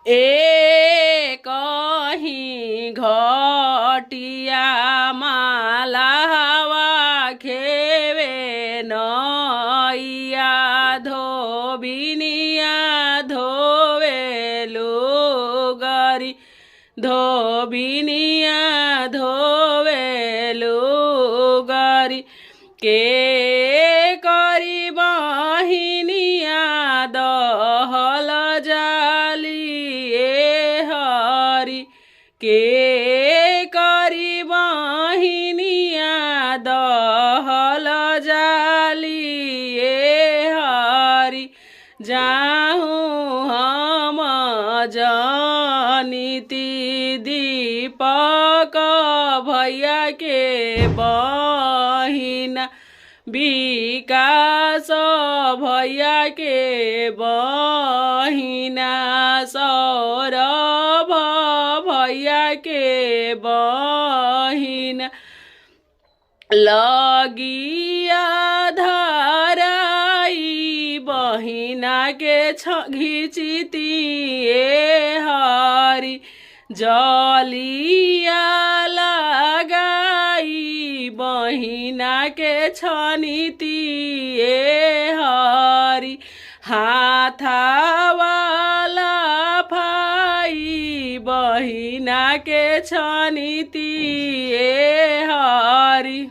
ए कहीं घटिया मालावा खेवे नैया धोबिनिया धोवे लुगरी धोबिनिया धोवे लुगरी के करी बहिनिया दहल जाली ए हरि के करी बहिनिया दहल जाली ए हरि जाहूँ हम जनिति दीपक भैया के बहिना विकास भैया के बहिना सौरभ भैया के बहिना लगिया धराई बहिना के घिचिती ए हरि जलिया लगाई बहिना के छनिती ए हरि हाथावाला फाई बहिना के छनिती ए हरि।